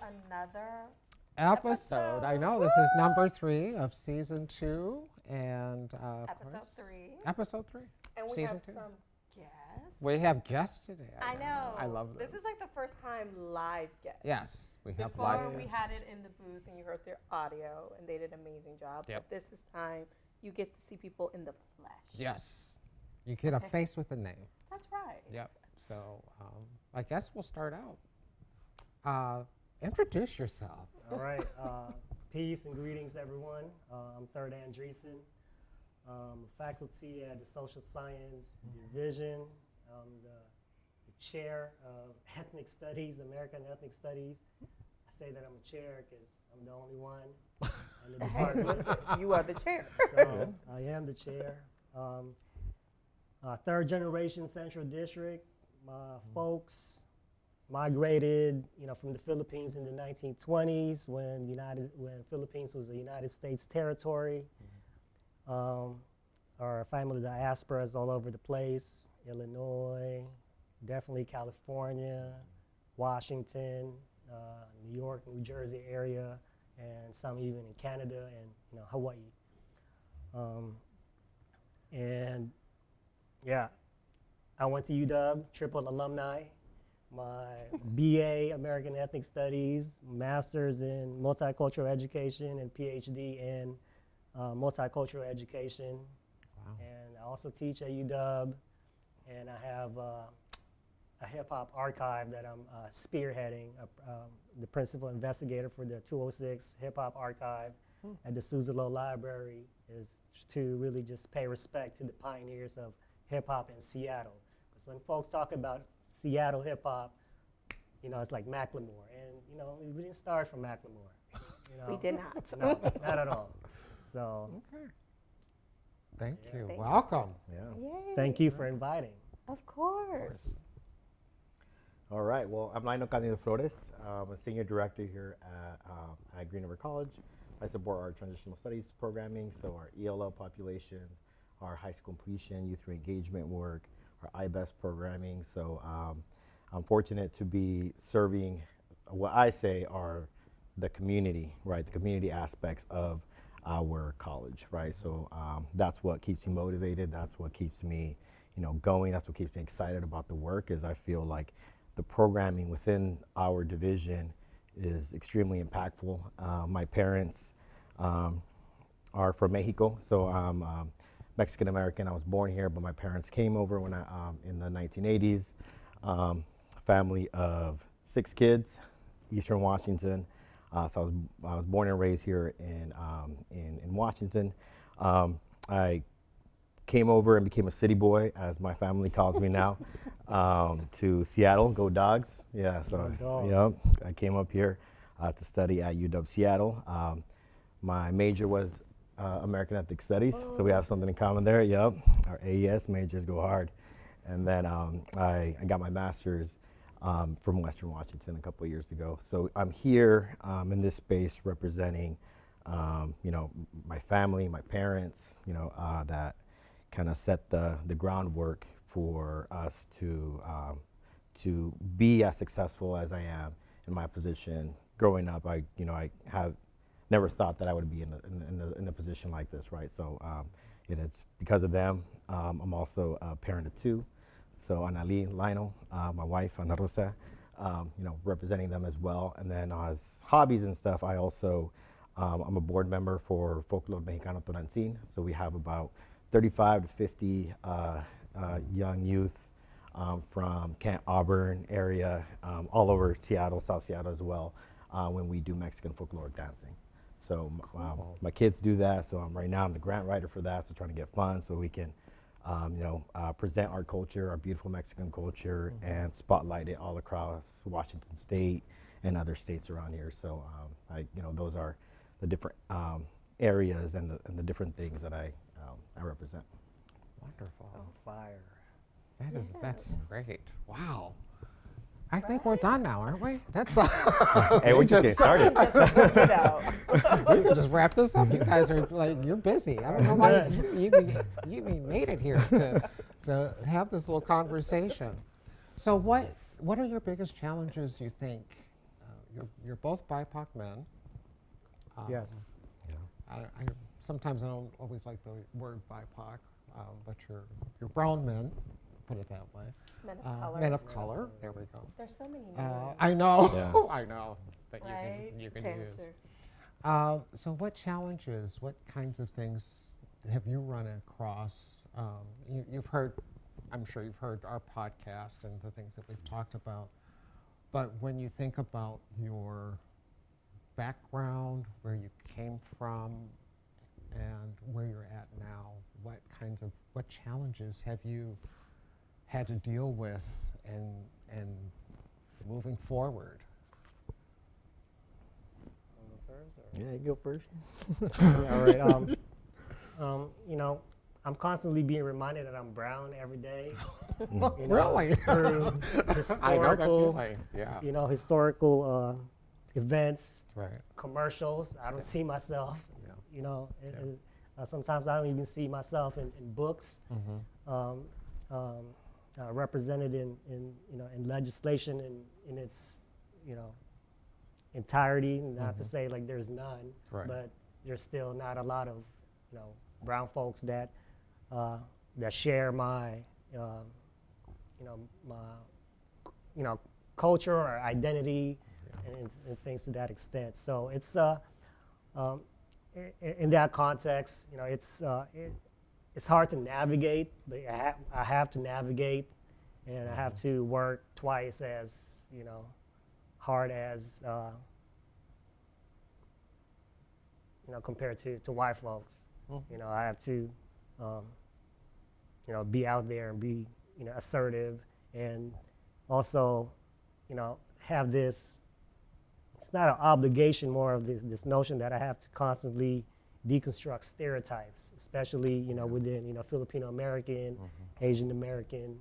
another episode. I know this is number 3 of season 2, and episode 3. Episode 3. And we season have 2. some guests. We have guests today. I know. I love them. This is like the first time live guests. Yes, we have Before live guests. we had it in the booth and you heard their audio and they did an amazing job. Yep. But this is time you get to see people in the flesh. Yes, you get a face with a name. That's right. Yep. So I guess we'll start out. Introduce yourself. All right. Peace and greetings, everyone. I'm Third Andresen. Faculty at the Social Science Division. I'm the chair of Ethnic Studies, American Ethnic Studies. I say that I'm a chair because I'm the only one in the department. You are the chair. So I am the chair. Third generation Central District. My folks migrated, from the Philippines in the 1920s when Philippines was a United States territory. Our family diaspora is all over the place: Illinois, definitely California, Washington, New York, New Jersey area, and some even in Canada and Hawaii. And yeah, I went to UW, triple alumni. My BA, American Ethnic Studies, Master's in Multicultural Education, and PhD in Multicultural Education. Wow. And I also teach at UW, and I have a hip-hop archive that I'm spearheading, the principal investigator for the 206 Hip-Hop Archive at the Suzzallo Library, is to really just pay respect to the pioneers of hip-hop in Seattle. Because when folks talk about Seattle hip-hop, it's like Macklemore. And, we didn't start from Macklemore. We did not. No, not at all. So Okay. Thank you. Thank Welcome. Yeah. Yay. thank you for inviting. Of course. All right. Well, I'm Lionel Candido-Flores. I'm a senior director here at Green River College. I support our transitional studies programming, so our ELL populations, our high school completion, youth engagement work, our IBES programming. So I'm fortunate to be serving what I say are the community, right? The community aspects of our college, right? So that's what keeps me motivated. That's what keeps me, going. That's what keeps me excited about the work. Is I feel like the programming within our division is extremely impactful. My parents are from Mexico, so I'm Mexican American. I was born here, but my parents came over when in the 1980s. Family of 6 kids, Eastern Washington. So I was born and raised here in Washington. I came over and became a city boy, as my family calls me now, to Seattle. Go Dogs! Yeah, so I came up here to study at UW Seattle. My major was American Ethnic Studies, so we have something in common there. Yep, our AES majors go hard. And then I got my master's from Western Washington a couple of years ago. So I'm here in this space representing, my family, my parents, that kind of set the groundwork for us to be as successful as I am in my position. Growing up, I have never thought that I would be in a position like this, right? So it's because of them. I'm also a parent of 2. So Anali, Lionel, my wife, Ana Rosa, representing them as well. And then as hobbies and stuff, I also, I'm a board member for Folklore Mexicano Tonantzin. So we have about 35 to 50 young youth from Kent, Auburn area, all over Seattle, South Seattle as well, when we do Mexican folkloric dancing. So Cool. my kids do that. So right now I'm the grant writer for that. So trying to get funds so we can present our culture, our beautiful Mexican culture, and spotlight it all across Washington State and other states around here. So, those are the different areas and the different things that I represent. Wonderful. Fire. That's great. Wow. I think we're done now, aren't we? That's Hey, we just getting started. we can just wrap this up. You guys are you're busy. I don't know why you made it here to have this little conversation. So what are your biggest challenges you think you're both BIPOC men. Yes. I sometimes I don't always like the word BIPOC, but you're brown men, put it that way. Men of color. Men of color. There we go. There's so many names. I know. Yeah. I know that Right? you can To use. answer. So what challenges, what kinds of things have you run across? You've heard, I'm sure you've heard our podcast and the things that we've talked about, but when you think about your background, where you came from, and where you're at now, what challenges have you had to deal with and moving forward? Yeah, you go first. All right. You know, I'm constantly being reminded that I'm brown every day. You know, Really? Through I know that historical, feeling. Yeah. you know, historical events, Right. commercials. I don't see myself. Yeah. You know, and sometimes I don't even see myself in books. Represented in you know, in legislation in its, you know, entirety. Not to say like there's none, Right. but there's still not a lot of, you know, brown folks that that share my you know, my, you know, culture or identity and things to that extent. So it's in that context, you know, it's hard to navigate, but I have to navigate, and I have to work twice as, you know, hard as, you know, compared to white folks. You know, I have to, you know, be out there and be, you know, assertive, and also, you know, have this, it's not an obligation, more of this notion that I have to constantly deconstruct stereotypes, especially, you know, within, you know, Filipino American, Asian American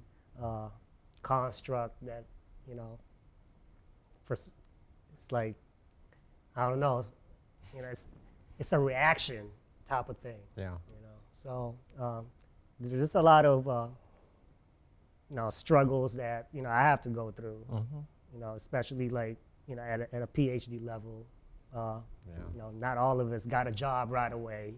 construct that, you know, it's like, I don't know, you know, it's a reaction type of thing. Yeah. You know, so there's just a lot of you know, struggles that, you know, I have to go through. You know, especially like, you know, at a PhD level. You know, not all of us got a job right away.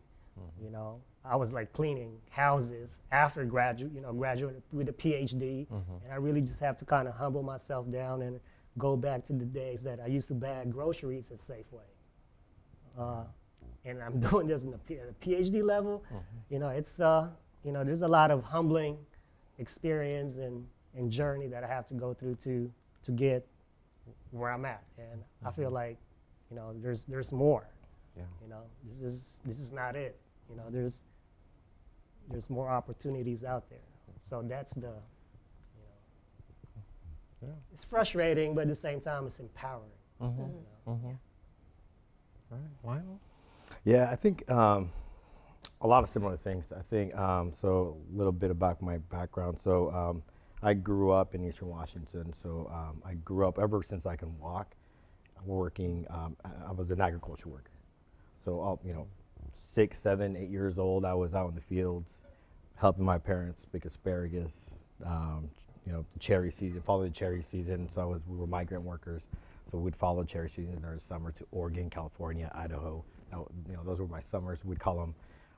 You know, I was like cleaning houses after graduating with a PhD, and I really just have to kind of humble myself down and go back to the days that I used to bag groceries at Safeway. And I'm doing this at a PhD level. You know, it's you know, there's a lot of humbling experience and journey that I have to go through to get where I'm at, and I feel like, you know, there's more. Yeah. You know, this is not it. You know, there's more opportunities out there. So that's the, you know, it's frustrating, but at the same time, it's empowering. You know? Right. Lionel? Yeah, I think a lot of similar things. I think, so a little bit about my background. So I grew up in Eastern Washington. So I grew up, ever since I can walk, working, I was an agriculture worker. So, you know, 6, 7, 8 years old, I was out in the fields helping my parents pick asparagus, you know, cherry season, following the cherry season. So we were migrant workers. So we'd follow cherry season during the summer to Oregon, California, Idaho. Now, you know, those were my summers. We'd call them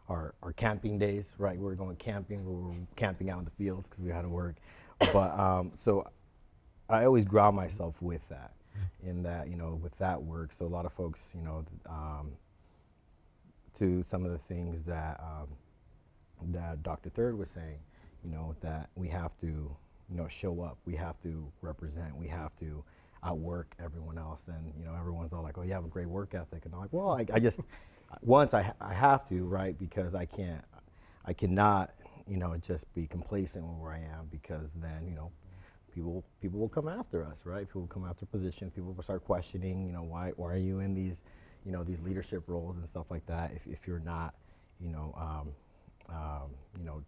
our camping days, right? We were going camping. We were camping out in the fields because we had to work. But so I always ground myself with that, in that, you know, with that work. So a lot of folks, you know, to some of the things that that Dr. Third was saying, you know, that we have to, you know, show up. We have to represent. We have to outwork everyone else. And, you know, everyone's all like, oh, you have a great work ethic. And I'm like, well, I just, once I have to, right, because I cannot, you know, just be complacent where I am, because then, you know, people will come after us, right? People will come after positions. People will start questioning, you know, why are you in these, you know, these leadership roles and stuff like that if you're not, you know,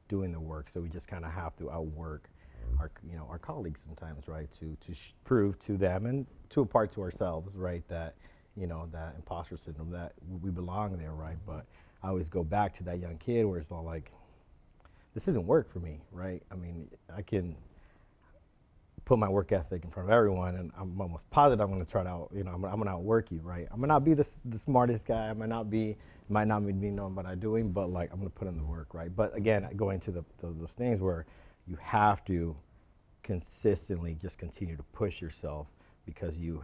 doing the work. So we just kind of have to outwork our, you know, our colleagues sometimes, right? To prove to them and to a part to ourselves, right, that, you know, that imposter syndrome, that we belong there, right? But I always go back to that young kid where it's all like, this isn't work for me, right? I mean, I can put my work ethic in front of everyone, and I'm almost positive I'm going to try to I'm going to outwork you, right? I might not be the smartest guy. I might not be knowing what I'm doing, but like I'm going to put in the work, right? But again, going to those things where you have to consistently just continue to push yourself, because you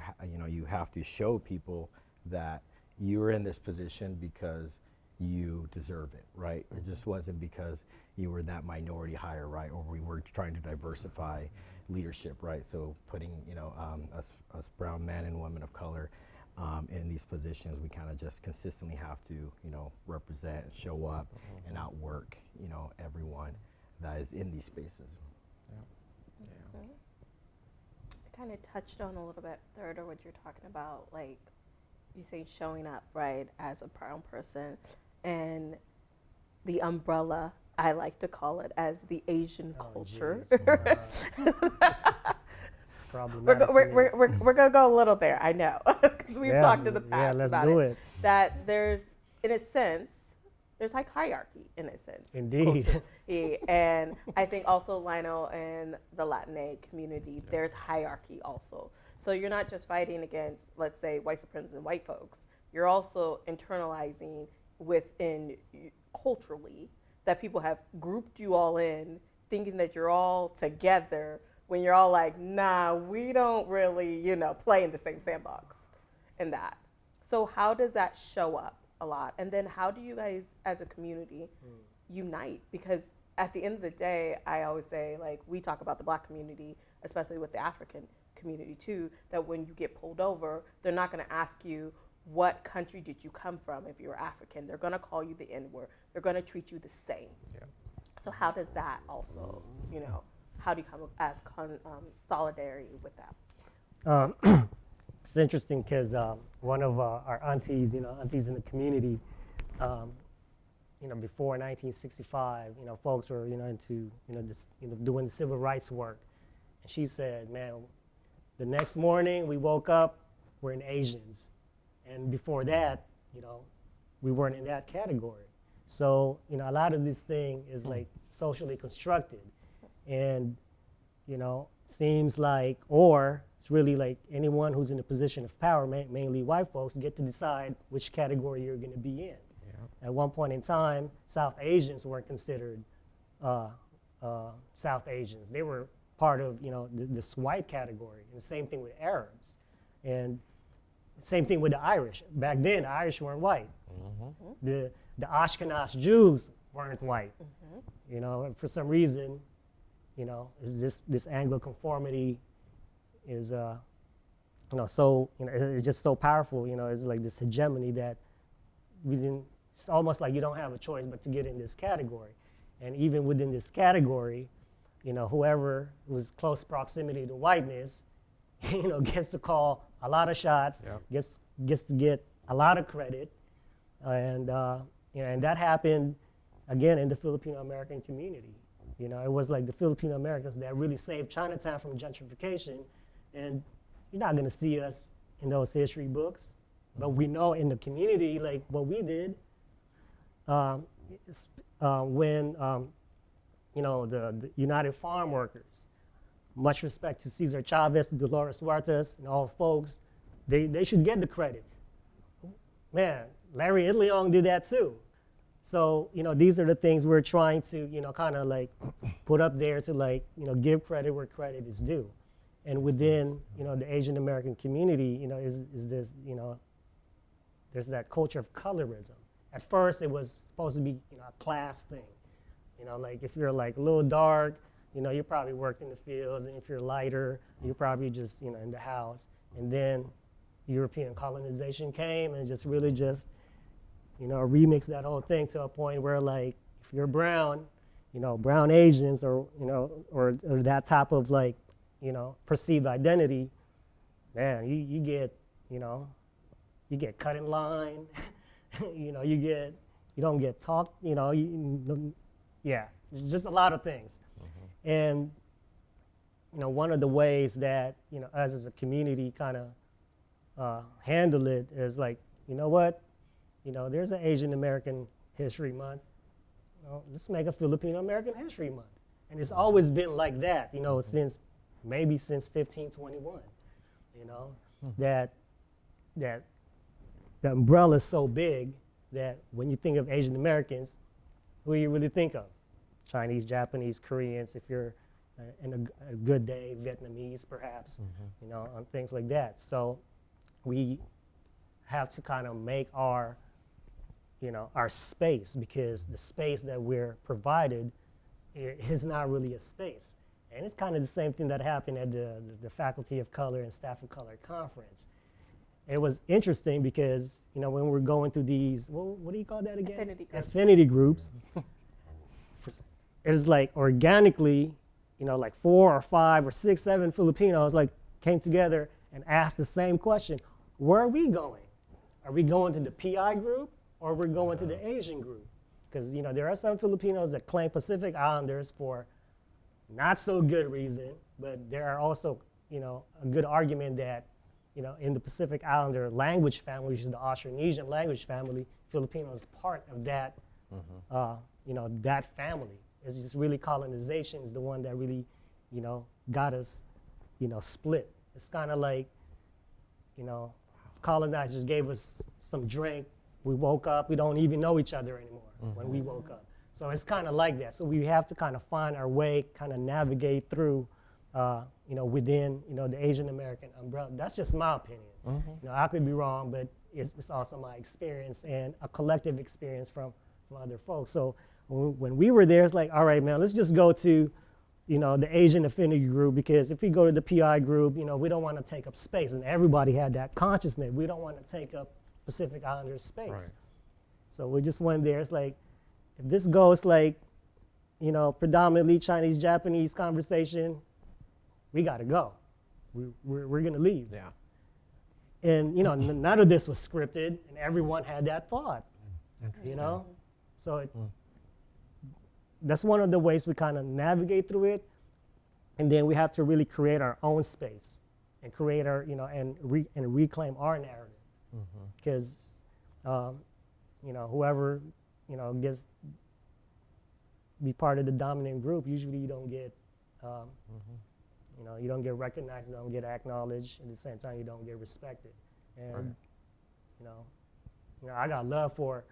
have to show people that you're in this position because you deserve it, right? It just wasn't because you were that minority hire, right? Or we were trying to diversify leadership, right? So putting, us brown men and women of color in these positions, we kind of just consistently have to, represent, show up, and outwork, everyone that is in these spaces. Yeah. I kind of touched on a little bit Third, or what you're talking about, like you say showing up, right, as a brown person, and the umbrella, I like to call it, as the Asian culture. We're gonna go a little there, I know, because we've talked in the past about it. That there's, in a sense, there's like hierarchy in a sense. Indeed. And I think also Lionel and the Latinx community, there's hierarchy also. So you're not just fighting against, let's say, white supremacists and white folks. You're also internalizing within culturally that people have grouped you all in, thinking that you're all together, when you're all like, nah, we don't really, play in the same sandbox and that. So how does that show up a lot? And then how do you guys as a community unite? Because at the end of the day, I always say, like, we talk about the Black community, especially with the African community too, that when you get pulled over, they're not gonna ask you, what country did you come from if you're African? They're gonna call you the N-word. They're gonna treat you the same. Yeah. So how does that also, how do you come as solidarity with that? It's interesting because one of our aunties, aunties in the community, before 1965, folks were, into, doing the civil rights work. And she said, man, the next morning we woke up, we're in Asians. And before that, we weren't in that category. So, a lot of this thing is like socially constructed. And, seems like, or it's really like anyone who's in a position of power, mainly white folks, get to decide which category you're going to be in. Yeah. At one point in time, South Asians weren't considered South Asians. They were part of, this white category. And the same thing with Arabs. And same thing with the Irish. Back then, the Irish weren't white. The Ashkenaz Jews weren't white. And for some reason, is this Anglo conformity is, so, it's just so powerful. It's like this hegemony that it's almost like you don't have a choice but to get in this category. And even within this category, whoever was close proximity to whiteness, gets to call a lot of shots, gets to get a lot of credit, and and that happened again in the Filipino American community. It was like the Filipino Americans that really saved Chinatown from gentrification, and you're not going to see us in those history books, but we know in the community like what we did when the United Farm Workers. Much respect to Cesar Chavez, Dolores Huertas, and all folks. They should get the credit. Man, Larry Idleong did that too. So, these are the things we're trying to, kind of like put up there to like, give credit where credit is due. And within, the Asian American community, is this, there's that culture of colorism. At first, it was supposed to be, a class thing. Like if you're like a little dark, you probably worked in the fields, and if you're lighter, you're probably just, in the house. And then European colonization came and just really just, remix that whole thing to a point where like, if you're brown, brown Asians or that type of like, perceived identity, man, you get, you get cut in line, you don't get talked, yeah, just a lot of things. And, one of the ways that, us as a community kind of handle it is like, what? There's an Asian American History Month. Let's make a Filipino American History Month. And it's always been like that, since maybe since 1521, you know, that the umbrella is so big that when you think of Asian Americans, who do you really think of? Chinese, Japanese, Koreans, if you're in a good day, Vietnamese perhaps, you know, on things like that. So we have to kind of make our, you know, our space, because the space that we're provided is not really a space. And it's kind of the same thing that happened at the Faculty of Color and Staff of Color conference. It was interesting because, you know, when we're going through these, what do you call that again? Affinity groups. Affinity groups. It's like organically, you know, like 4 or 5 or 6, 7 Filipinos like came together and asked the same question: where are we going? Are we going to the PI group or we're going to the Asian group? Because, you know, there are some Filipinos that claim Pacific Islanders for not so good reason, but there are also, you know, a good argument that, you know, in the Pacific Islander language family, which is the Austronesian language family, Filipino is part of that, you know, that family. It's just really colonization is the one that really, you know, got us, you know, split. It's kind of like, you know, colonizers gave us some drink. We woke up, we don't even know each other anymore when we woke up. So it's kind of like that. So we have to kind of find our way, kind of navigate through, you know, within, you know, the Asian American umbrella. That's just my opinion. You know, I could be wrong, but it's also my experience and a collective experience from other folks. So when we were there, it's like, all right, man, let's just go to, you know, the Asian affinity group, because if we go to the PI group, you know, we don't want to take up space. And everybody had that consciousness. We don't want to take up Pacific Islanders space. Right. So we just went there. It's like, if this goes like, you know, predominantly Chinese, Japanese conversation, we got to go. We're going to leave. Yeah. And, you know, none of this was scripted, and everyone had that thought, Interesting. you know? So that's one of the ways we kind of navigate through it. And then we have to really create our own space and create our, you know, and reclaim our narrative. Because, you know, whoever, you know, gets be part of the dominant group, usually you don't get, you know, you don't get recognized, you don't get acknowledged, and at the same time you don't get respected. And, Right. you know, I got love for,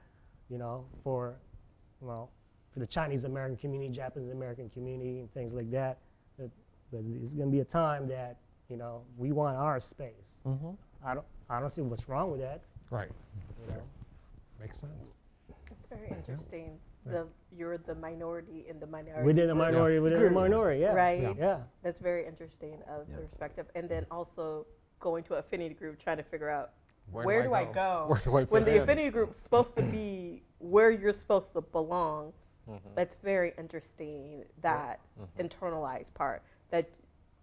you know, for the Chinese American community, Japanese American community, and things like that. But there's going to be a time that, you know, we want our space. I don't see what's wrong with that. Right. You know? Makes sense. It's very interesting. You're the minority in the minority. Within the minority, within the minority, yeah. Right. Yeah. That's very interesting of the perspective. And then also going to an affinity group, trying to figure out where do I go? Where do I When fit the in? affinity group's supposed to be where you're supposed to belong. That's very interesting, that internalized part that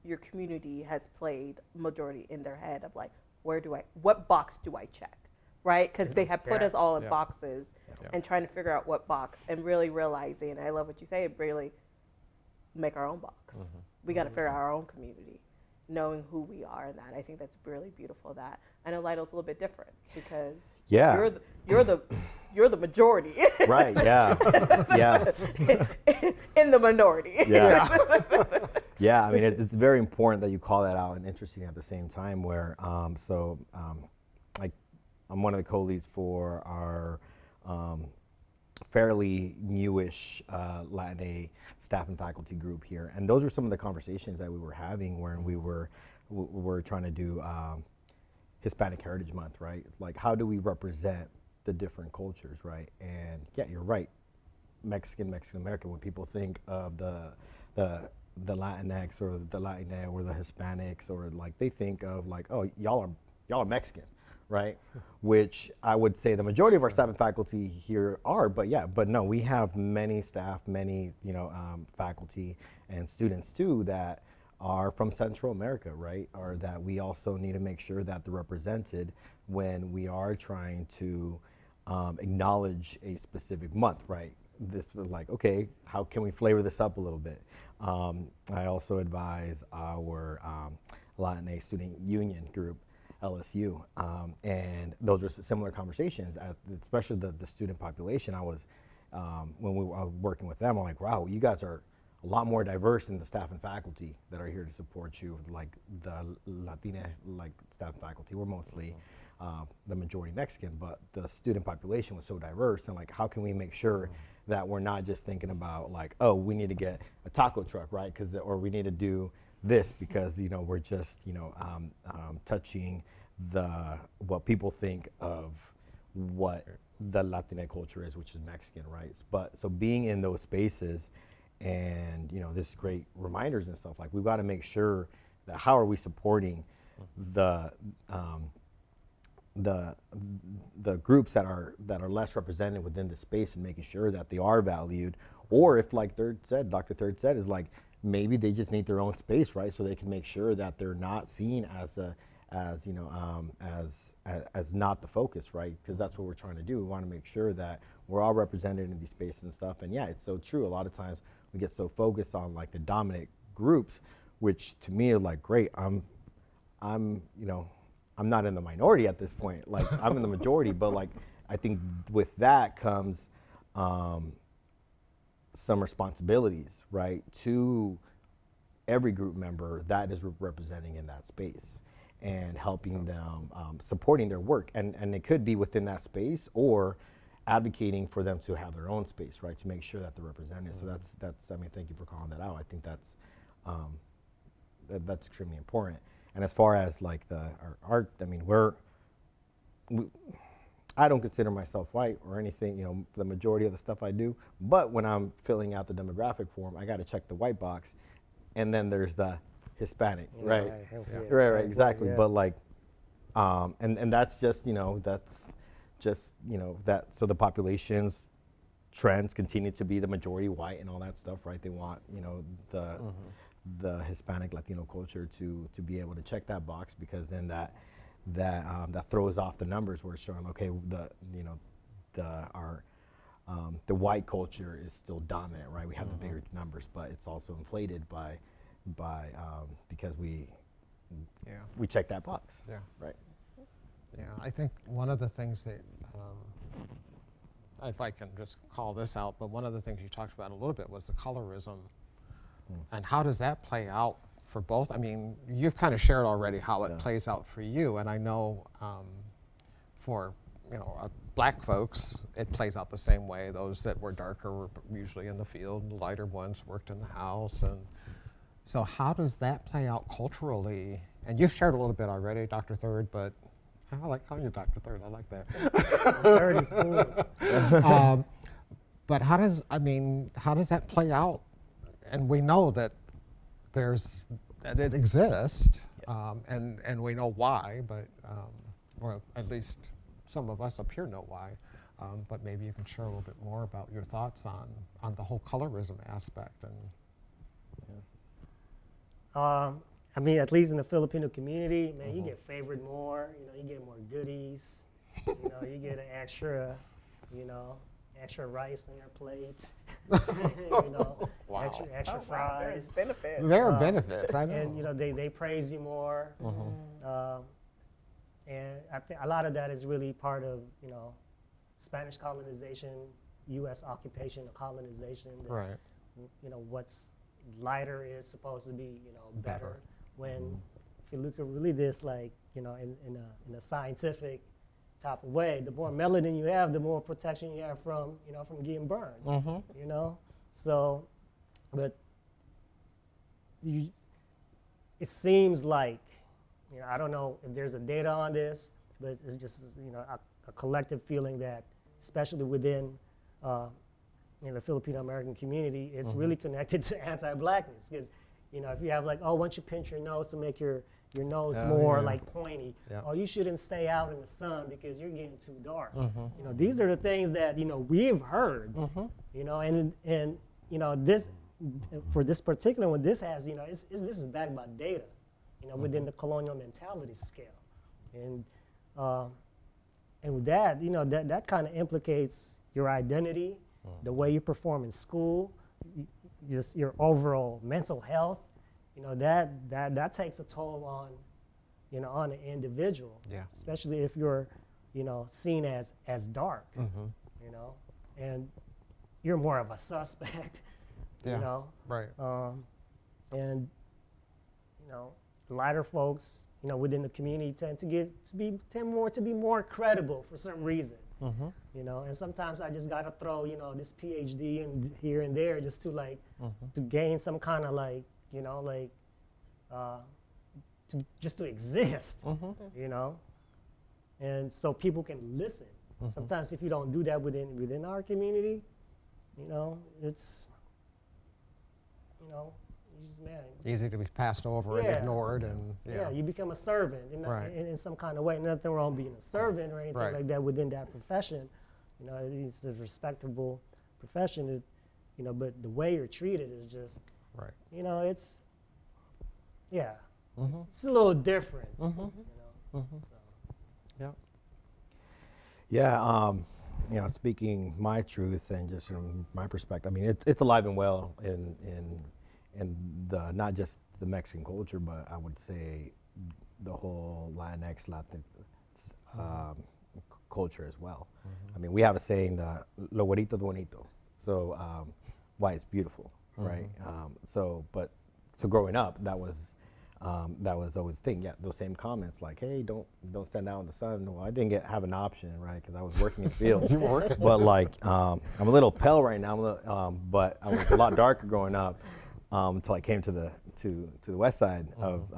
your community has played majority in their head of like, what box do I check, right? Because they have put us all in boxes and trying to figure out what box, and really realizing, I love what you say, really make our own box. We got to figure out our own community, knowing who we are in that. I think that's really beautiful. That I know Lionel's a little bit different because you're the majority. Right, yeah. Yeah. In the minority. Yeah. Yeah, I mean, it's very important that you call that out, and interesting at the same time where, like, I'm one of the co-leads for our fairly newish Latin staff and faculty group here. And those are some of the conversations that we were having when we were trying to do Hispanic Heritage Month, right? Like, how do we represent the different cultures, right? And yeah, you're right. Mexican American, when people think of the Latinx or the Latina or the Hispanics, or like they think of like, oh, y'all are Mexican, right? Which I would say the majority of our staff and faculty here are, but no, we have many staff, many faculty and students too that are from Central America, right? Or that we also need to make sure that they're represented when we are trying to acknowledge a specific month, right? This was like, okay, how can we flavor this up a little bit? I also advise our Latin Student Union group, LSU, and those are similar conversations, especially the student population. I was, when we were working with them, I'm like, wow, you guys are a lot more diverse in the staff and faculty that are here to support you, like the Latina like staff and faculty. We're mostly the majority Mexican, but the student population was so diverse, and like how can we make sure that we're not just thinking about like, oh, we need to get a taco truck, right? Or we need to do this because we're just touching what people think of what the Latina culture is, which is Mexican, right? But so being in those spaces and this great reminders and stuff, like we've got to make sure that how are we supporting the groups that are less represented within the space and making sure that they are valued, or if like Dr. Third said, is like maybe they just need their own space, right? So they can make sure that they're not seen as not the focus, right? Because that's what we're trying to do. We want to make sure that we're all represented in these spaces and stuff. And yeah, it's so true. A lot of times we get so focused on like the dominant groups, which to me is like, great, I'm not in the minority at this point. Like I'm in the majority, but like I think with that comes some responsibilities, right, to every group member that is representing in that space and helping them, supporting their work. And it could be within that space or advocating for them to have their own space, right, to make sure that they're represented. So that's I mean, thank you for calling that out. I think that's extremely important. And as far as like our art, I mean, I don't consider myself white or anything, the majority of the stuff I do, but when I'm filling out the demographic form, I got to check the white box, and then there's the Hispanic, right? Right, exactly. Yeah. But like, and that's just, that, so the population's trends continue to be the majority white and all that stuff, right? They want, the Hispanic Latino culture to be able to check that box, because then that throws off the numbers where it's showing, okay, the white culture is still dominant, right? We have the bigger numbers, but it's also inflated by because we check that box. Yeah. Right. Yeah, I think one of the things that, if I can just call this out, but one of the things you talked about a little bit was the colorism. And how does that play out for both? I mean, you've kind of shared already how it plays out for you, and I know for black folks, it plays out the same way. Those that were darker were usually in the field, the lighter ones worked in the house. And so how does that play out culturally? And you've shared a little bit already, Dr. Third, but I like calling you Dr. Third. I like that. Third is cool. But how does that play out? And we know that it exists, and we know why, but or at least some of us up here know why. But maybe you can share a little bit more about your thoughts on the whole colorism aspect. And I mean, at least in the Filipino community, man, you get favored more. You get more goodies. You get an extra rice on your plate. Wow. Extra fries. There's benefits. There are benefits, I know. And they praise you more. And I think a lot of that is really part of Spanish colonization, U.S. occupation and colonization. That, right. What's lighter is supposed to be better. When if you look at really this like in a scientific type of way, the more melanin you have, the more protection you have from getting burned. So, but it seems like I don't know if there's a data on this, but it's just a collective feeling that, especially within the Filipino American community, it's really connected to anti-blackness. Because if you have like, oh, once you pinch your nose to make your nose more like pointy, oh, you shouldn't stay out in the sun because you're getting too dark. These are the things that we've heard. And this for this particular one, this has this is backed by data. Within the colonial mentality scale, and with that, that kind of implicates your identity, the way you perform in school, just your overall mental health. That takes a toll on an individual. Yeah. Especially if you're seen as dark. And you're more of a suspect Yeah. You know, Right. and you know, lighter folks, you know, within the community tend to be more credible for some reason. Mm-hmm. You know, and sometimes I just gotta throw, you know, this PhD in here and there just to like to gain some kind of like, you know, like to exist. You know, and so people can listen. Sometimes if you don't do that within our community, you know, it's, you know, you just, man, Easy to be passed over and Yeah. ignored, and yeah, you become a servant Right. in some kind of way. Nothing wrong being a servant or anything Right. like that within that profession. You know, it's a respectable profession. You know, but the way you're treated is just, right. you know, it's, yeah, Mm-hmm. it's a little different. Mm-hmm. You know, Mm-hmm. so. Yeah. Yeah, you know, speaking my truth and just from my perspective, I mean, it's alive and well in the not just the Mexican culture, but I would say the whole Latinx, Latin culture as well. I mean, we have a saying that "lo güerito es bonito," so white is beautiful, right? So growing up, that was always the thing. Yeah, those same comments like, "Hey, don't stand out in the sun." Well, I didn't have an option, right? Because I was working in the field. You were working. But like, I'm a little pale right now. But I was a lot darker growing up until I came to the west side of.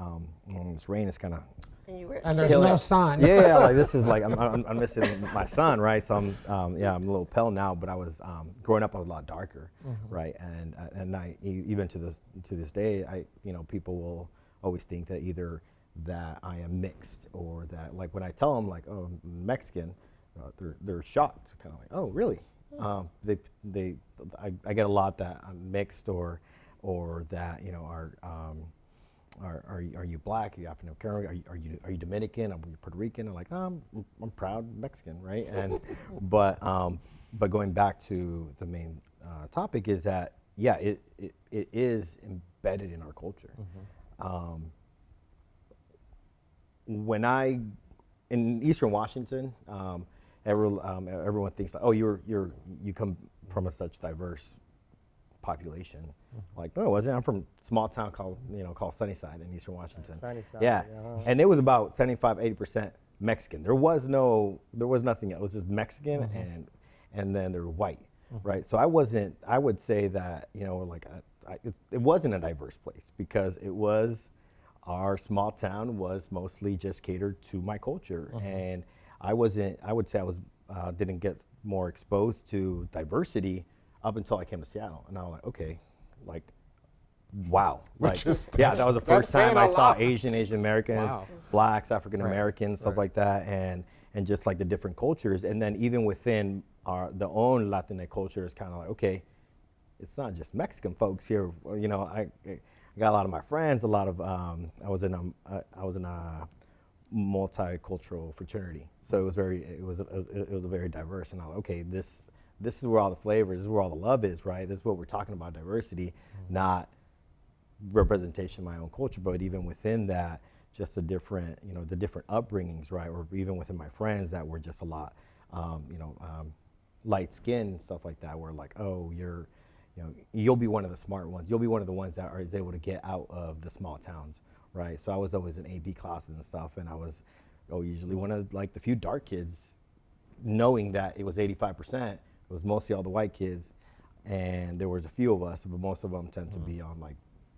This rain is kind of. And you were And there's Killing no it. sun. Yeah, like this is like I'm missing my son, right? So I'm a little pale now, but I was growing up I was a lot darker, right? And even to this day, people will always think that either that I am mixed or that, like, when I tell them like, oh, I'm Mexican, they're shocked, kind of like, oh, really? I get a lot that I'm mixed or that, you know, are you black? Are you African American? Are you Dominican? Are you Puerto Rican? I'm like, I'm proud Mexican, right? And but going back to the main topic is that, yeah, it is embedded in our culture. When in Eastern Washington, everyone thinks like, oh, you come from such diverse population. Like, no, it wasn't. I'm from a small town called Sunnyside in Eastern Washington. Sunnyside, Yeah, and it was about 75-80% Mexican. There was nothing else. It was just Mexican and then they're white, right? So I would say that, you know, like it wasn't a diverse place because our small town was mostly just catered to my culture, and I would say I didn't get more exposed to diversity up until I came to Seattle, and I was like, okay, like, wow, like, yeah, that was the first time I saw Asian Americans, blacks, African Americans, stuff like that, and just like the different cultures, and then even within the own Latinx culture, is kind of like, okay, it's not just Mexican folks here. You know, I got a lot of my friends, a lot of I was in a multicultural fraternity, so it was a very diverse, and I was like, okay, this is where all the flavors, this is where all the love is, right? This is what we're talking about, diversity, not representation of my own culture, but even within that, just the different upbringings, right? Or even within my friends that were just a lot, light skin and stuff like that, where like, oh, you'll be one of the smart ones. You'll be one of the ones that is able to get out of the small towns, right? So I was always in AB classes and stuff, and I was usually one of like the few dark kids, knowing that it was 85%. It was mostly all the white kids, and there was a few of us, but most of them tend to be on like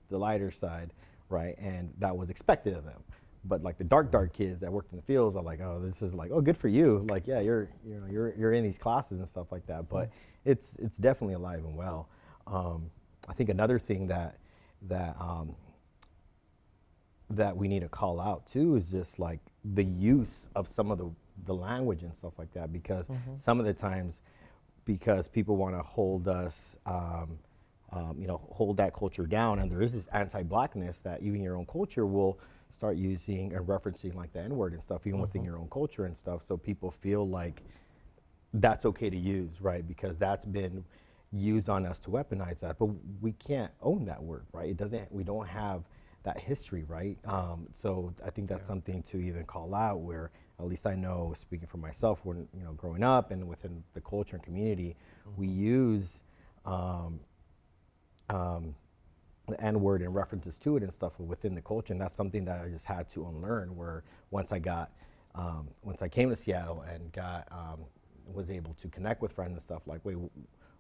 the lighter side, right? And that was expected of them. But like the dark kids that worked in the fields are like, oh, this is like, oh, good for you. Like, yeah, you're in these classes and stuff like that. But it's definitely alive and well. I think another thing that we need to call out too is just like the use of some of the language and stuff like that, because some of the times, because people want to hold us, hold that culture down, and there is this anti-blackness that even your own culture will start using and referencing like the N-word and stuff, even within your own culture and stuff, so people feel like that's okay to use, right? Because that's been used on us to weaponize that, but we can't own that word, right? We don't have that history, right? So I think that's something to even call out, where at least I know, speaking for myself, when growing up and within the culture and community, we use the N-word and references to it and stuff within the culture, and that's something that I just had to unlearn. Where once I came to Seattle and was able to connect with friends and stuff, like, wait,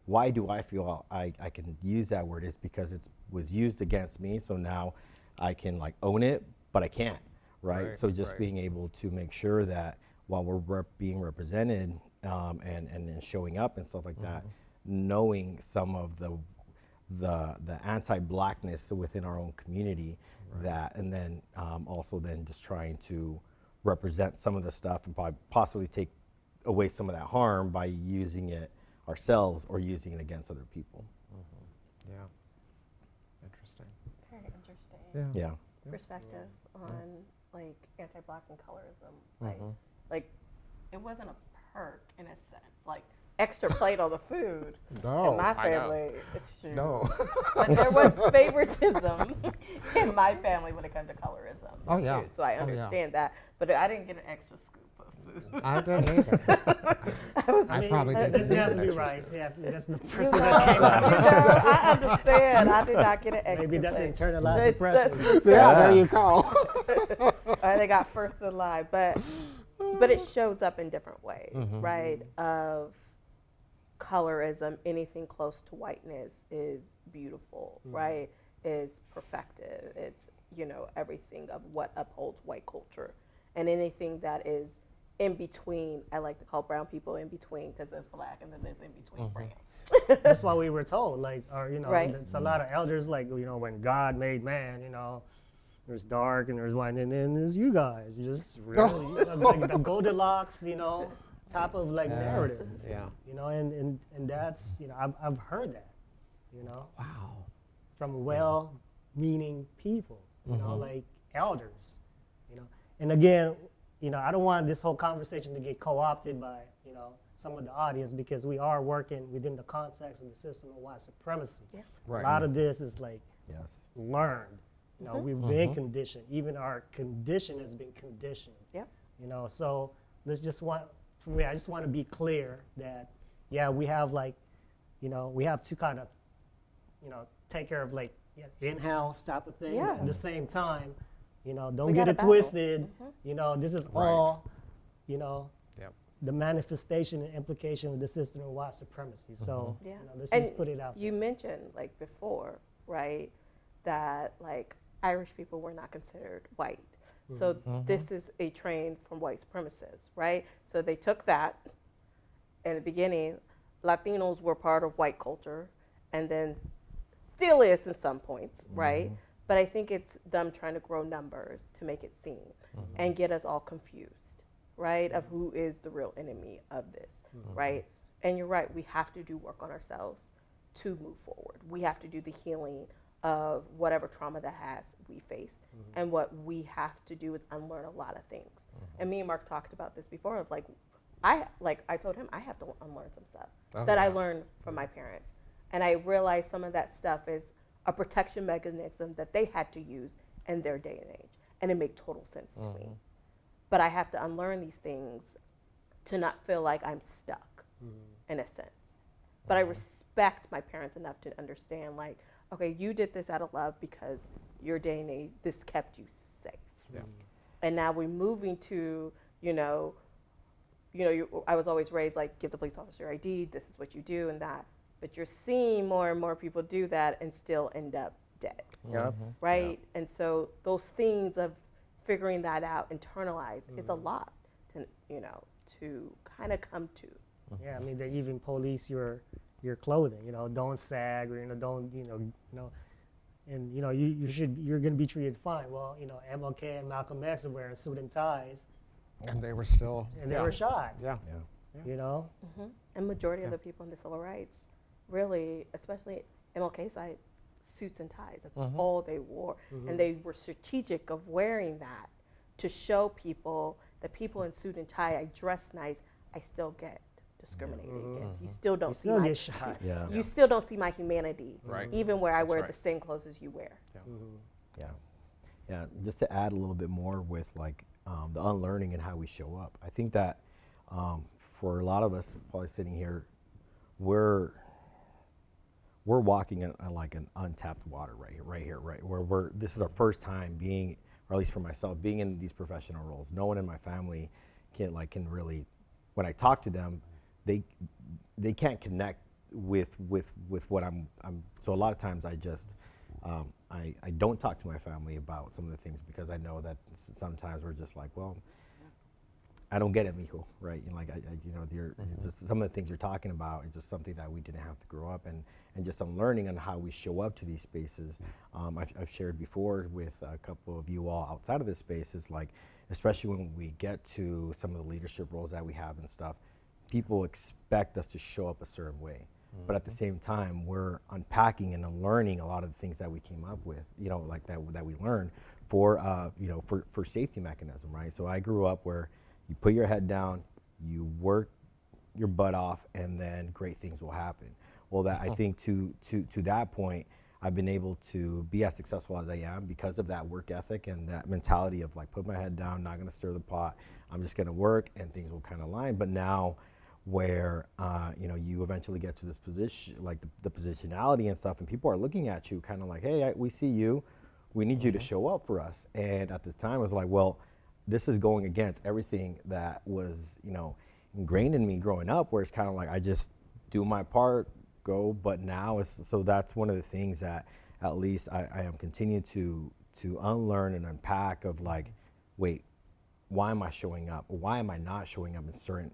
why do I feel I can use that word? It's because it was used against me, so now I can like own it, but I can't, right? So just being able to make sure that while we're being represented and showing up and stuff like that, knowing some of the anti-blackness within our own community, that, and then also then just trying to represent some of the stuff and possibly take away some of that harm by using it ourselves or using it against other people. Yeah. Interesting. Very interesting. Yeah. Yeah. Perspective on like anti-black and colorism. Like it wasn't a perk in a sense. Like extra plate on the food No, in my I know. family. It's true. No. But there was favoritism in my family when it comes to colorism. Oh, yeah. Too, so I Oh, yeah. understand that. But I didn't get an extra scoop of food. I didn't either. I was I probably didn't It doesn't have to be extra rice. Yes, that's the You first know, thing that came out. I understand. I did not get an extra Maybe that's plate. internalized That's- oppression. Yeah, there you go. Or they got first in line, but it shows up in different ways, right? Of colorism, anything close to whiteness is beautiful, right? Is perfected. It's everything of what upholds white culture, and anything that is in between. I like to call brown people in between because there's black and then there's in between brown. That's why we were told, like, or Right. there's a lot of elders, like, when God made man, there's dark and there's white, and then there's you guys. You just really, like the Goldilocks, type of like narrative. Yeah. And that's, I've heard that, Wow. from well-meaning people, like elders, And again, I don't want this whole conversation to get co-opted by, some of the audience, because we are working within the context of the system of white supremacy. Yeah. Right. A lot of this is like Yes. learned. We've been conditioned. Even our condition has been conditioned. Yep. So I just want to be clear that, we have we have to kind of, take care of like in-house type of thing. Yeah. But at the same time, don't We get gotta it battle. twisted. This is Right. all, Yep. the manifestation and implication of the system of white supremacy. So Yeah. let's And just put it out you there. mentioned like before, right, that like Irish people were not considered white. So this is a train from white supremacists, right? So they took that in the beginning. Latinos were part of white culture, and then still is in some points, right? But I think it's them trying to grow numbers to make it seem and get us all confused, right, of who is the real enemy of this, right? And you're right, we have to do work on ourselves to move forward. We have to do the healing of whatever trauma that we face. And what we have to do is unlearn a lot of things. And me and Mark talked about this before of like I told him I have to unlearn some stuff that I learned from my parents. And I realized some of that stuff is a protection mechanism that they had to use in their day and age. And it made total sense to me. But I have to unlearn these things to not feel like I'm stuck in a sense. But I respect my parents enough to understand like, okay, you did this out of love because your day and age, this kept you safe. Yeah. And now we're moving to, I was always raised like, give the police officer your ID, this is what you do and that. But you're seeing more and more people do that and still end up dead, Yep. right? And so those things of figuring that out, internalized, it's a lot to, to kind of come to. Yeah, I mean, they even police your clothing. Don't sag or don't and you're gonna be treated fine. Well, MLK and Malcolm X are wearing suit and ties, And they were still. and they were shot. Yeah. And majority of the people in the civil rights, really, especially MLK side, suits and ties. That's all they wore. And they were strategic of wearing that to show people that people in suit and tie, I dress nice, I still get discriminated against. You still don't You see still my get shot. Yeah. you still don't see my humanity, Right. even where I wear right. the same clothes as you wear. Yeah. Yeah. Just to add a little bit more with like the unlearning and how we show up. I think that for a lot of us probably sitting here, we're we're walking on like an untapped water right here, where this is our first time being, or at least for myself, being in these professional roles. No one in my family can really, when I talk to them, they can't connect with what I'm. So a lot of times I just I don't talk to my family about some of the things, because I know that sometimes we're just like, well, I don't get it, mijo, right? And like just some of the things you're talking about is just something that we didn't have to grow up, and just some learning on how we show up to these spaces. I've shared before with a couple of you all outside of this space, is like, especially when we get to some of the leadership roles that we have and stuff, people expect us to show up a certain way. But at the same time, we're unpacking and unlearning a lot of the things that we came up with, like that we learned for safety mechanism, right? So I grew up where you put your head down, you work your butt off, and then great things will happen. Well, that I think to that point, I've been able to be as successful as I am because of that work ethic and that mentality of like, put my head down, not gonna stir the pot, I'm just gonna work and things will kind of align. But now, where you eventually get to this position, like the positionality and stuff, and people are looking at you kind of like, hey, we see you, we need you to show up for us. And at the time, I was like, well, this is going against everything that was ingrained in me growing up, where it's kind of like, I just do my part, go. But now so that's one of the things that at least I am continuing to unlearn and unpack of like, wait, why am I showing up? Or why am I not showing up in certain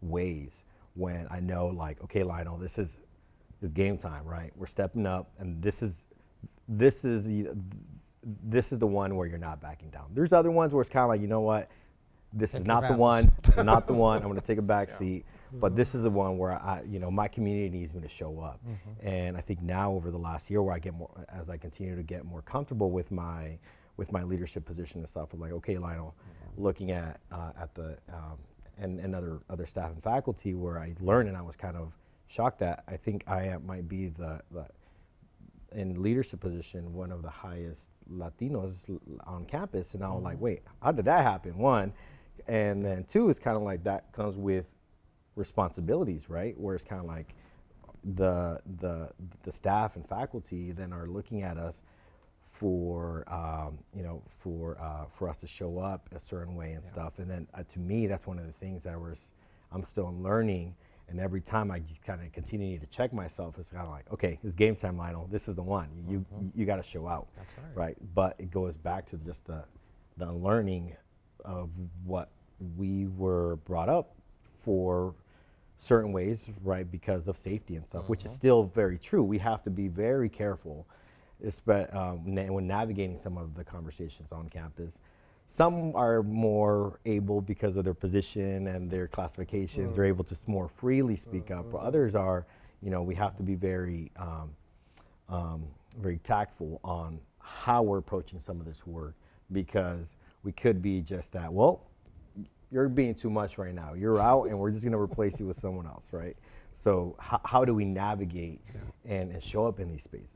ways when I know, like, okay, Lionel, this is game time, right? We're stepping up, and this is the one where you're not backing down. There's other ones where it's kind of like, you know what, this is not the one. This is not the one. I'm going to take a back seat. But this is the one where my community needs me to show up. And I think now, over the last year, where I get more, as I continue to get more comfortable with my leadership position and stuff, I'm like, okay, Lionel, looking at the and other staff and faculty, where I learned, and I was kind of shocked that I think I might be the in leadership position, one of the highest Latinos on campus. And I was like, wait, how did that happen? One, and then two, it's kind of like that comes with responsibilities, right? Where it's kind of like the staff and faculty then are looking at us for us to show up a certain way and stuff. And then to me, that's one of the things that I'm still learning. And every time I just kind of continue to check myself, it's kind of like, okay, it's game time, Lionel. This is the one. You got to show out. That's right? But it goes back to just the unlearning of what we were brought up for certain ways, right? Because of safety and stuff, which is still very true. We have to be very careful when navigating some of the conversations on campus. Some are more able, because of their position and their classifications, they're able to more freely speak up. But others are, we have to be very, very tactful on how we're approaching some of this work, because we could be just that, well, you're being too much right now. You're out, and we're just going to replace you with someone else, right? So how do we navigate and show up in these spaces?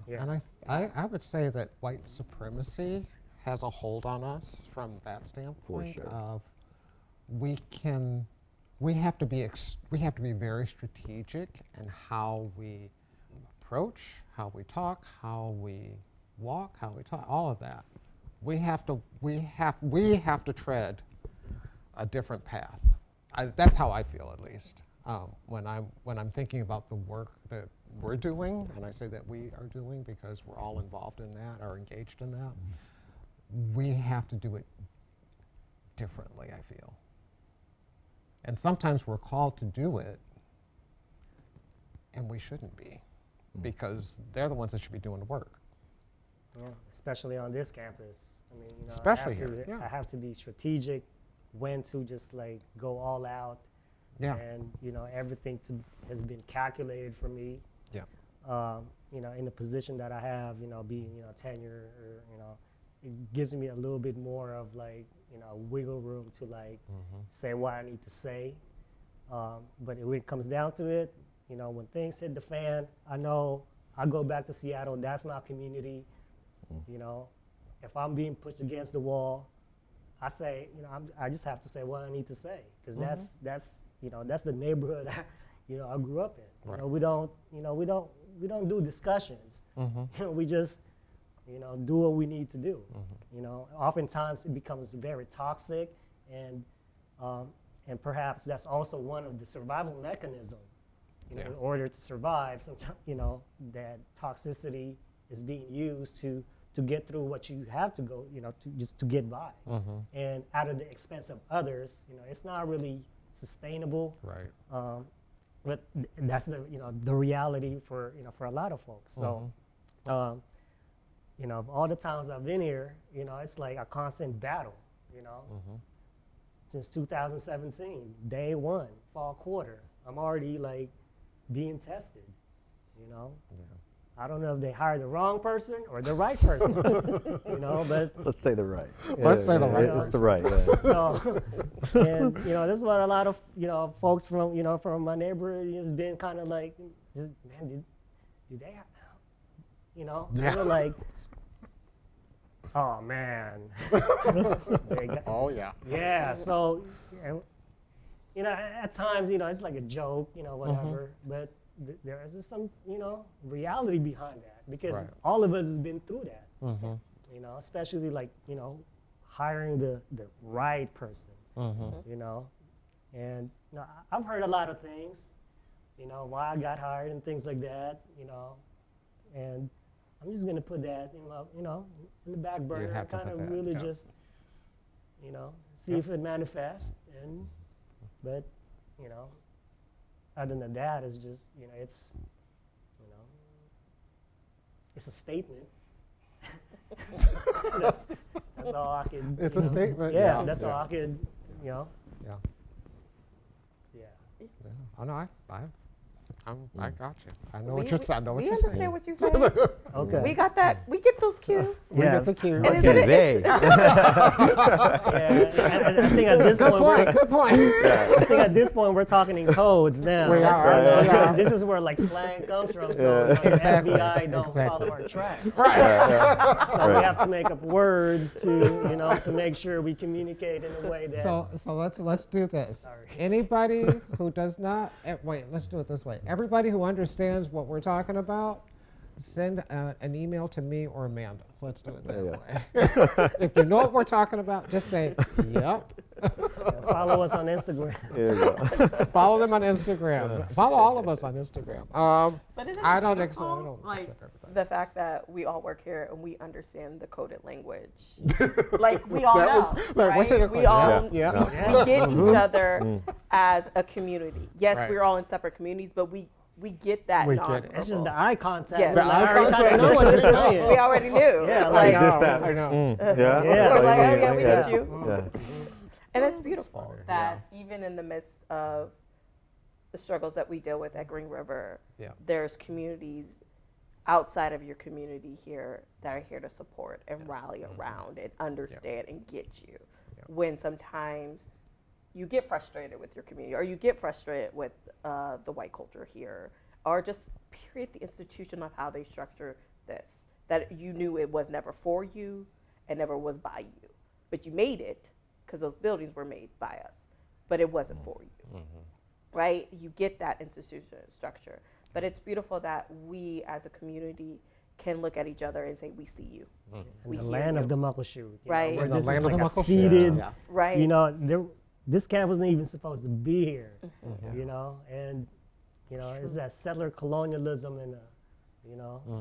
Yeah. And I would say that white supremacy has a hold on us from that standpoint. For sure. Of we have to be very strategic in how we approach, how we talk, how we walk, how we talk, all of that. We have to tread a different path. That's how I feel, at least, when I'm thinking about the work that we're doing, and I say that we are doing because we're all involved in that or engaged in that. We have to do it differently, I feel. And sometimes we're called to do it, and we shouldn't be, because they're the ones that should be doing the work. Yeah, especially on this campus. I mean, especially here, I have to be strategic when to just like go all out. Yeah. And everything has been calculated for me. Yeah. In the position that I have, being tenure, or it gives me a little bit more of like wiggle room to like say what I need to say. But when it comes down to it, when things hit the fan, I know I go back to Seattle. That's my community. If I'm being pushed against the wall, I say, I just have to say what I need to say, because that's the neighborhood, I grew up in. Right. We don't do discussions. We just, do what we need to do. Oftentimes it becomes very toxic, and perhaps that's also one of the survival mechanisms. Yeah. In order to survive, sometimes that toxicity is being used to get through what you have to go, to get by, and at the expense of others. It's not really sustainable. Right. But that's the reality for a lot of folks. So, all the times I've been here, it's like a constant battle. Since 2017, day one, fall quarter, I'm already like being tested. Yeah. I don't know if they hired the wrong person or the right person. But Let's say the right. Let's say the right It's the right. Yeah. so, and this is what a lot of folks from from my neighborhood has been kind of like, man, did they, they were like, oh man. Oh yeah. Yeah. So, at times it's like a joke, whatever, but there is some reality behind that, because Right. all of us has been through that. Especially like hiring the right person. And I've heard a lot of things, why I got hired and things like that, and I'm just gonna put that in the back burner have and to kind put of that, really yeah. just see if it manifests. But other than that, it's just it's a statement. that's all I can. It's a statement. Yeah, that's all I can. Yeah. Yeah. Yeah. Oh no, I got you. I know We what you're saying. I know what we you're saying. understand what you're saying. Okay. We got that. We get those cues. We get the Yes. cue. And Okay, isn't it- they. Yeah, and I think at this Good point, point. Good point. I think at this point we're talking in codes now. We are, we are. This is where like slang comes from, so the Exactly, FBI don't exactly. follow our tracks. Right. So we have to make up words to to make sure we communicate in a way that. So let's do this. Sorry. Anybody who does not wait, let's do it this way. Everybody who understands what we're talking about, send an email to me or Amanda. Let's do it that way. If you know what we're talking about, just say yep. Follow us on Instagram. There you go. Follow them on Instagram. Follow all of us on Instagram. But isn't I it don't beautiful, like accept everything. the fact that we all work here and we understand the coded language. Like we all That know, was- look, we're sitting right? We there, all yeah. we get each other as a community. Yes, Right. we're all in separate communities, but we get that. We get it. It's just nonverbal. the eye contact. Yes. Like, The eye I already contact. kinda know what you're saying. We already knew. Yeah, like, Just that. I know. Yeah. Yeah. Like, oh, Yeah. yeah, we Yeah. get you. Yeah. And it's beautiful funny, that even in the midst of the struggles that we deal with at Green River, Yeah. there's communities outside of your community here that are here to support and rally around and understand and get you. Yeah. When sometimes you get frustrated with your community or you get frustrated with the white culture here, or just period the institution of how they structure this, that you knew it was never for you and never was by you, but you made it because those buildings were made by us, but it wasn't for you, right? You get that institution structure, but it's beautiful that we as a community can look at each other and say, we see you, we The hear land you. of the Muckleshoot. Right. Where In the this is land of like the a Muckleshoot. seated, Yeah. right? this camp wasn't even supposed to be here, Mhm. and it's that settler colonialism and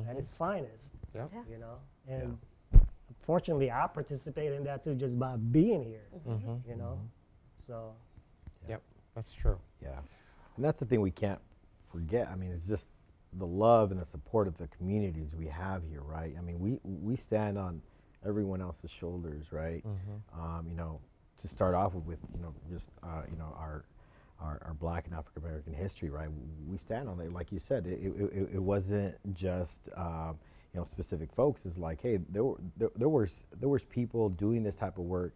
at its finest, Yep. Yeah. and fortunately I participate in that too just by being here, so. Yep. That's true. Yeah, and that's the thing we can't forget. I mean, it's just the love and the support of the communities we have here, right? I mean, we stand on everyone else's shoulders, right? To start off with, just our Black and African American history, right? We stand on it, like you said. It wasn't just specific folks. It's like, hey, there was people doing this type of work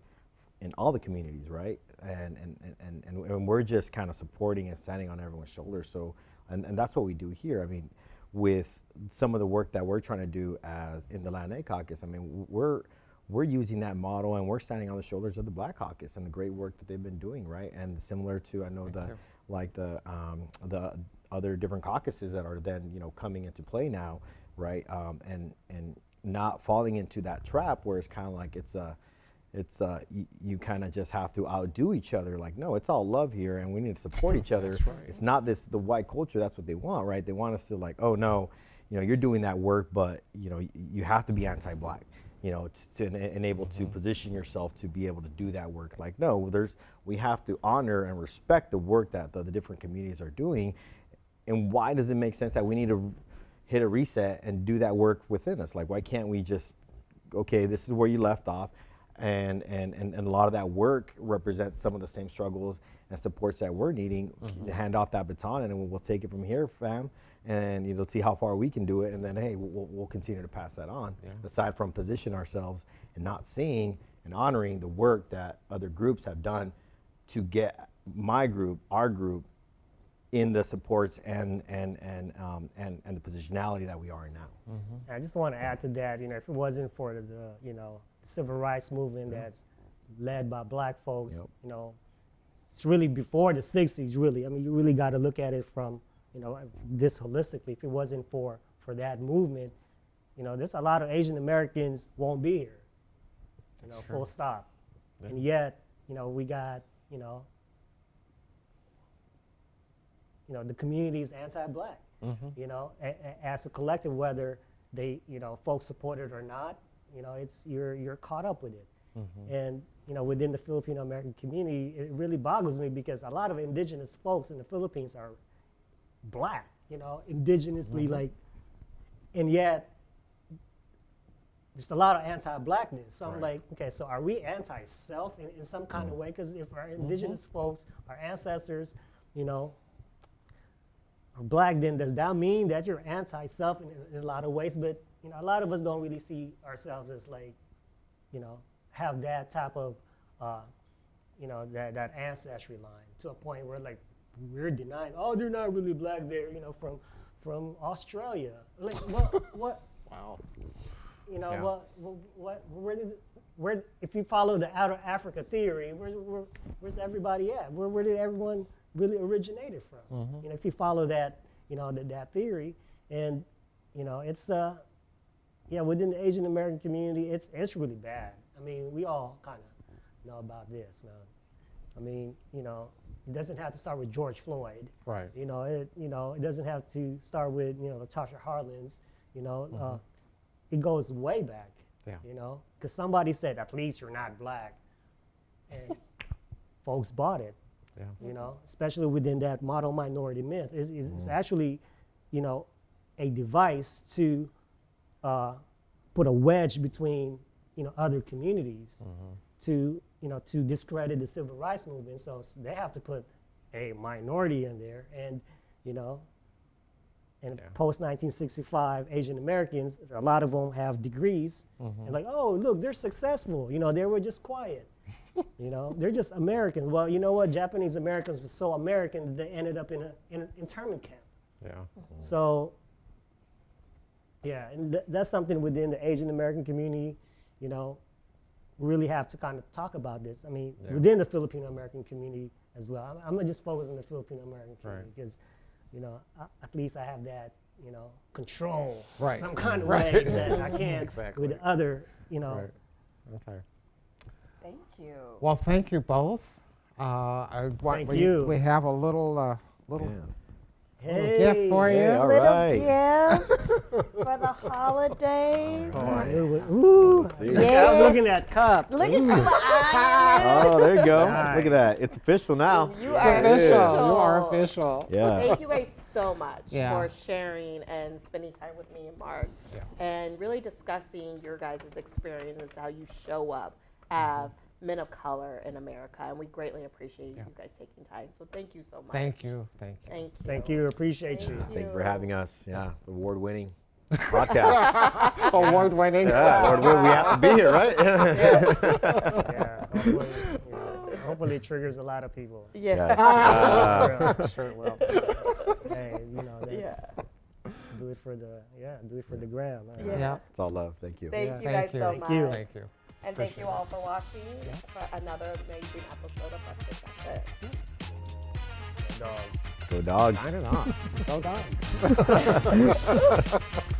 in all the communities, right? And we're just kind of supporting and standing on everyone's shoulders. So, and that's what we do here. I mean, with some of the work that we're trying to do as in the Lionel Caucus, I mean, we're we're using that model and we're standing on the shoulders of the Black Caucus and the great work that they've been doing, right? And similar to, I know the other different caucuses that are then, you know, coming into play now, right? And not falling into that trap where it's kind of like you kind of just have to outdo each other. Like, no, it's all love here and we need to support each other. That's right. It's not the white culture. That's what they want, right? They want us to like, oh no, you know, you're doing that work, but you know, you have to be anti-Black, you know, to enable to position yourself to be able to do that work. Like, no, we have to honor and respect the work that the different communities are doing. And why does it make sense that we need to hit a reset and do that work within us? Like, why can't we just, okay, this is where you left off, and a lot of that work represents some of the same struggles and supports that we're needing. Hand off that baton, and we'll take it from here, fam, and you'll see how far we can do it, and then hey, we'll continue to pass that on. Yeah. Aside from position ourselves and not seeing and honoring the work that other groups have done to get my group, our group, in the supports and the positionality that we are in now. I just want to add to that, you know, if it wasn't for the you know, civil rights movement that's led by Black folks, you know, it's really before the 60s, really. I mean, you really got to look at it from, you know, this holistically. If it wasn't for that movement, you know, there's a lot of Asian Americans won't be here, you know, full stop. Yeah. And yet, you know, we got, you know, the community is anti-Black, you know, as a collective, whether they, you know, folks support it or not, you know, it's, you're caught up with it. And, you know, within the Filipino American community, it really boggles me because a lot of indigenous folks in the Philippines are Black, you know, indigenously, like, and yet there's a lot of anti-Blackness. So I'm like, okay, so are we anti-self in some kind of way? Because if our indigenous folks, our ancestors, you know, are Black, then does that mean that you're anti-self in a lot of ways? But, you know, a lot of us don't really see ourselves as like, you know, have that type of, you know, that ancestry line to a point where like we're denying, oh, they're not really Black, they're, you know, from Australia. Like, what? Wow. You know, where if you follow the outer Africa theory, where's everybody at? Where did everyone really originated from? You know, if you follow that, you know, that theory, and you know, it's yeah, within the Asian American community, it's really bad. I mean, we all kind of know about this, man. I mean, you know, it doesn't have to start with George Floyd. Right. You know, it doesn't have to start with, you know, Latasha Harlins. You know, it goes way back. Yeah. You know, because somebody said, at least you're not Black, and folks bought it. Yeah. You know, especially within that model minority myth, it's actually, you know, a device to put a wedge between, you know, other communities to, you know, to discredit the civil rights movement. So they have to put a minority in there, and, you know, and post 1965 Asian Americans, a lot of them have degrees, and like, oh, look, they're successful. You know, they were just quiet. You know, they're just Americans. Well, you know what? Japanese Americans were so American that they ended up in an internment camp. Yeah. So, yeah, and that's something within the Asian American community, you know, we really have to kind of talk about this. I mean, within the Filipino American community as well. I'm gonna just focus on the Filipino American community because, you know, at least I have that, you know, control some kind of way that I can't with the other, you know. Right. Okay. Thank you. Well, thank you both. Thank you. We have a little Hey, gift for you. All Little right. gift for the holidays. Ooh, see. I was looking at cup. Look at you. Oh, there you go. Nice. Look at that. It's official now. You It's are official. official. You are official. Yeah. Thank you guys so much Yeah. for sharing and spending time with me and Mark and really discussing your guys' experiences, how you show up as men of color in America. And we greatly appreciate you guys taking time. So thank you so much. Thank you. Thank you. Thank you. Thank you. Appreciate you. Thank you for having us. Yeah. Award-winning podcast. Award-winning. Yeah. Award-winning. We have to be here, right? Yeah, hopefully, you know, hopefully it triggers a lot of people. Yeah. Sure it will. Hey, you know, that's, do it for the gram. Yeah. Yeah. It's all love. Thank you. Thank you Thank guys you. so Thank much. you. Thank you. And thank Appreciate you it. all for watching Yeah. for another amazing episode of Breakfast at Dog. Go dogs. Signing off. Go dogs.